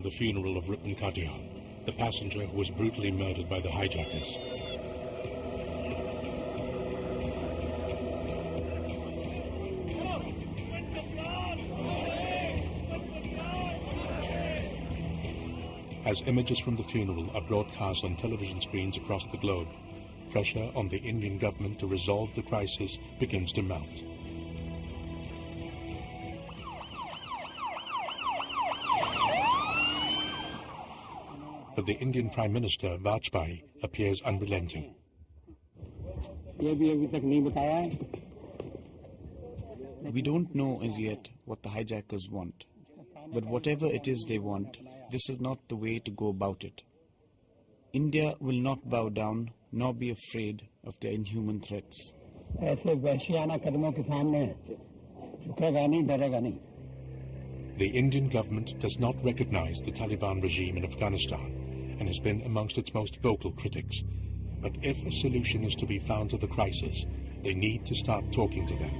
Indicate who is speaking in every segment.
Speaker 1: The funeral of Ripon Katia, the passenger who was brutally murdered by the hijackers. As images from the funeral are broadcast on television screens across the globe, pressure on the Indian government to resolve the crisis begins to mount. But the Indian Prime Minister, Vajpayee, appears unrelenting.
Speaker 2: We don't know as yet what the hijackers want. But whatever it is they want, this is not the way to go about it. India will not bow down nor be afraid of their inhuman threats.
Speaker 1: The Indian government does not recognize the Taliban regime in Afghanistan and has been amongst its most vocal critics. But if a solution is to be found to the crisis, they need to start talking to them.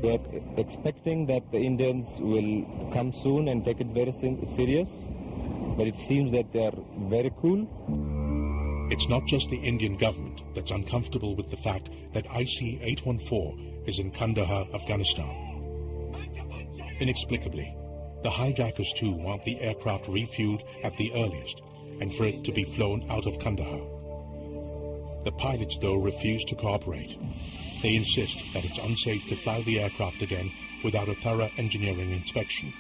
Speaker 3: We are expecting that the Indians will come soon and take it very serious, but it seems that they are very cool.
Speaker 1: It's not just the Indian government that's uncomfortable with the fact that IC-814 is in Kandahar, Afghanistan. Inexplicably, the hijackers too want the aircraft refueled at the earliest and for it to be flown out of Kandahar. The pilots, though, refuse to cooperate. They insist that it's unsafe to fly the aircraft again without a thorough engineering inspection.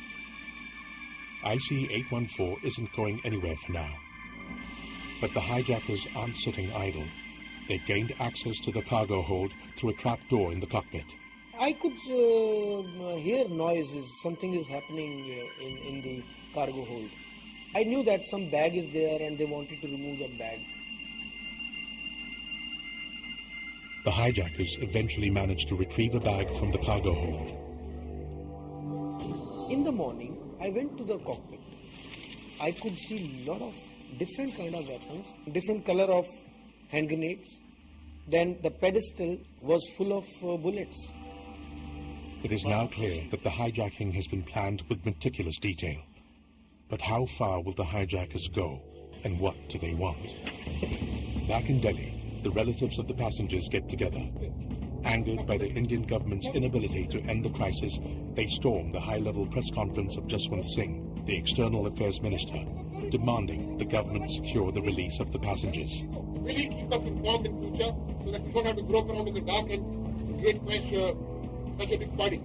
Speaker 1: IC-814 isn't going anywhere for now. But the hijackers aren't sitting idle. They've gained access to the cargo hold through a trap door in the cockpit.
Speaker 4: I could hear noises, something is happening in the cargo hold. I knew that some bag is there and they wanted to remove that bag.
Speaker 1: The hijackers eventually managed to retrieve a bag from the cargo hold.
Speaker 4: In the morning, I went to the cockpit. I could see a lot of different kind of weapons, different color of hand grenades. Then the pedestal was full of bullets.
Speaker 1: It is now clear that the hijacking has been planned with meticulous detail. But how far will the hijackers go, and what do they want? Back in Delhi, the relatives of the passengers get together. Angered by the Indian government's inability to end the crisis, they storm the high-level press conference of Jaswant Singh, the External Affairs Minister, demanding the government secure the release of the passengers.
Speaker 5: Really keep us informed in future so that we don't have to grope around in the dark and create pressure, such a big party.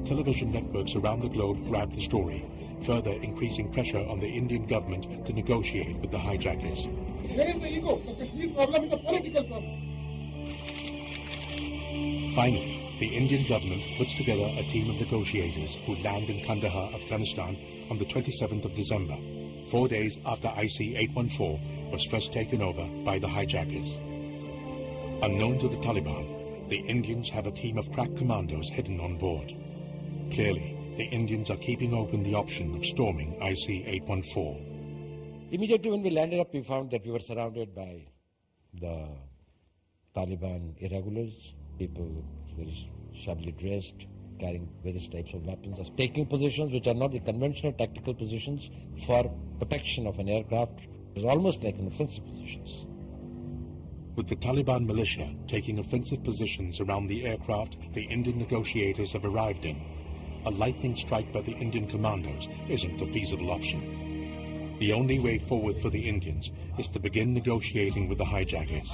Speaker 1: Television networks around the globe grab the story, further increasing pressure on the Indian government to negotiate with the hijackers.
Speaker 5: Where is the ego? The Kashmir problem is a political problem.
Speaker 1: Finally, the Indian government puts together a team of negotiators who land in Kandahar, Afghanistan on the 27th of December, 4 days after IC-814 was first taken over by the hijackers. Unknown to the Taliban, the Indians have a team of crack commandos hidden on board. Clearly, the Indians are keeping open the option of storming IC-814.
Speaker 6: Immediately when we landed up, we found that we were surrounded by the Taliban irregulars, people very shabbily dressed, carrying various types of weapons, taking positions which are not the conventional tactical positions for protection of an aircraft. It was almost like an offensive positions.
Speaker 1: With the Taliban militia taking offensive positions around the aircraft the Indian negotiators have arrived in, a lightning strike by the Indian commandos isn't a feasible option. The only way forward for the Indians is to begin negotiating with the hijackers.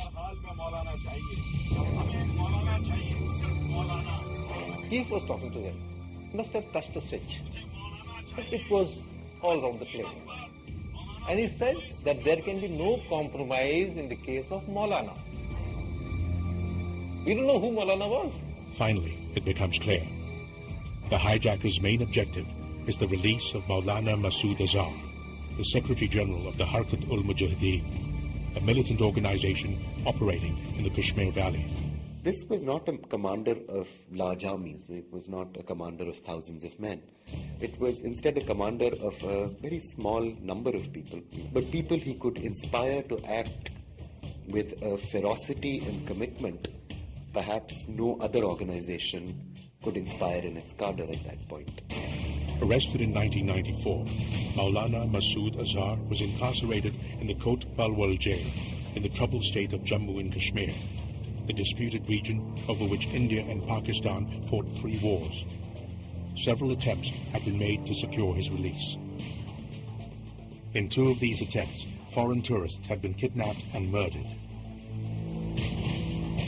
Speaker 7: Chief was talking to them. He must have touched a switch. It was all around the plane. And he said that there can be no compromise in the case of Maulana. We don't know who Maulana was.
Speaker 1: Finally, it becomes clear. The hijackers' main objective is the release of Maulana Masood Azhar, the Secretary General of the Harkat-ul-Mujahideen, a militant organization operating in the Kashmir Valley.
Speaker 8: This was not a commander of large armies. It was not a commander of thousands of men. It was instead a commander of a very small number of people, but people he could inspire to act with a ferocity and commitment perhaps no other organization could inspire in its cadre at that point.
Speaker 1: Arrested in 1994, Maulana Masood Azhar was incarcerated in the Kot Balwal jail in the troubled state of Jammu and Kashmir, the disputed region over which India and Pakistan fought 3 wars. Several attempts had been made to secure his release. In 2 of these attempts, foreign tourists had been kidnapped and murdered.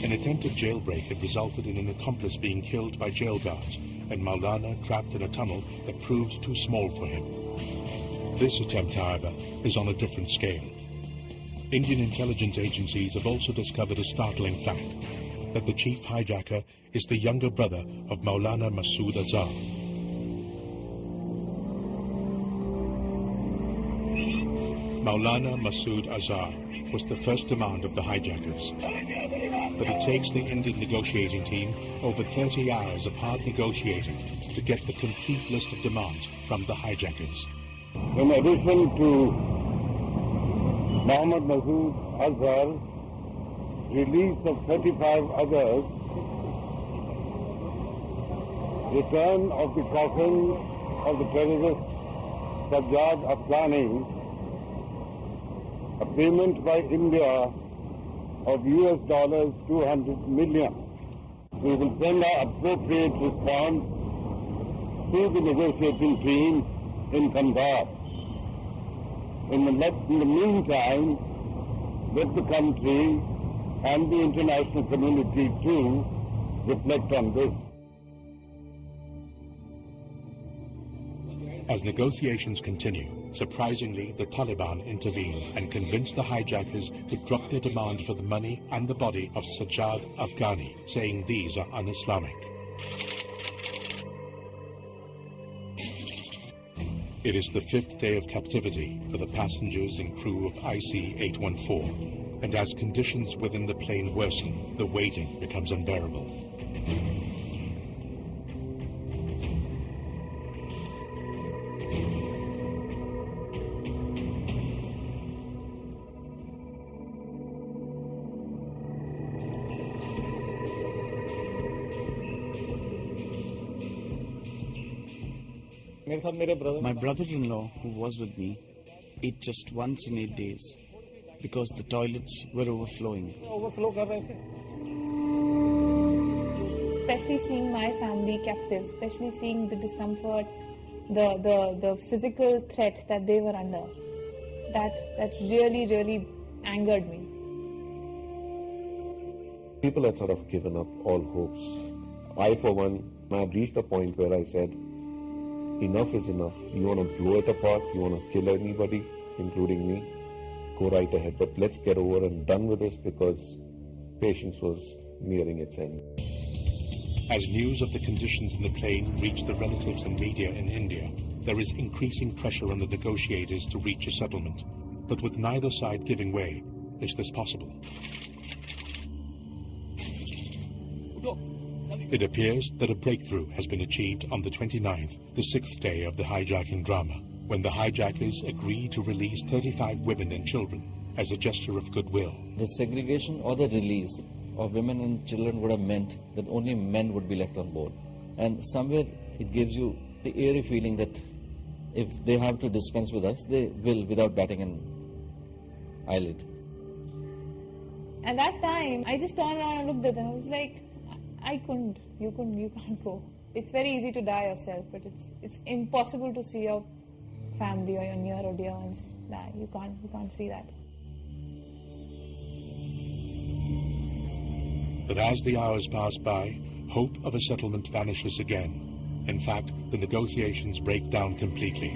Speaker 1: An attempted jailbreak had resulted in an accomplice being killed by jail guards and Maulana trapped in a tunnel that proved too small for him. This attempt, however, is on a different scale. Indian intelligence agencies have also discovered a startling fact, that the chief hijacker is the younger brother of Maulana Masood Azhar. Maulana Masood Azhar was the first demand of the hijackers. But it takes the Indian negotiating team over 30 hours of hard negotiating to get the complete list of demands from the hijackers.
Speaker 9: In addition to Mohammed Masood Azhar, release of 35 others, return of the coffin of the terrorist Sajjad Afghani, a payment by India of $200 million. We will send our appropriate response to the negotiating team in Kandahar. In the meantime, let the country and the international community too reflect on this.
Speaker 1: As negotiations continue, surprisingly, the Taliban intervene and convince the hijackers to drop their demand for the money and the body of Sajjad Afghani, saying these are un-Islamic. It is the 5th day of captivity for the passengers and crew of IC-814, and as conditions within the plane worsen, the waiting becomes unbearable.
Speaker 2: My brother-in-law, who was with me, ate just once in 8 days because the toilets were overflowing.
Speaker 10: Especially seeing my family captive, especially seeing the discomfort, the physical threat that they were under, that really angered me.
Speaker 11: People had sort of given up all hopes. I, for one, I had reached a point where I said, enough is enough. You want to blow it apart, you want to kill anybody, including me, go right ahead. But let's get over and done with this because patience was nearing its end.
Speaker 1: As news of the conditions in the plane reached the relatives and media in India, there is increasing pressure on the negotiators to reach a settlement. But with neither side giving way, is this possible? It appears that a breakthrough has been achieved on the 29th, the 6th day of the hijacking drama, when the hijackers agreed to release 35 women and children as a gesture of goodwill.
Speaker 12: The segregation or the release of women and children would have meant that only men would be left on board. And somewhere it gives you the eerie feeling that if they have to dispense with us, they will without batting an eyelid.
Speaker 10: At that time, I just turned around and looked at them. I was like, you can't go. It's very easy to die yourself, but it's impossible to see your family or your near or dear ones die. You can't see that.
Speaker 1: But as the hours pass by, hope of a settlement vanishes again. In fact, the negotiations break down completely.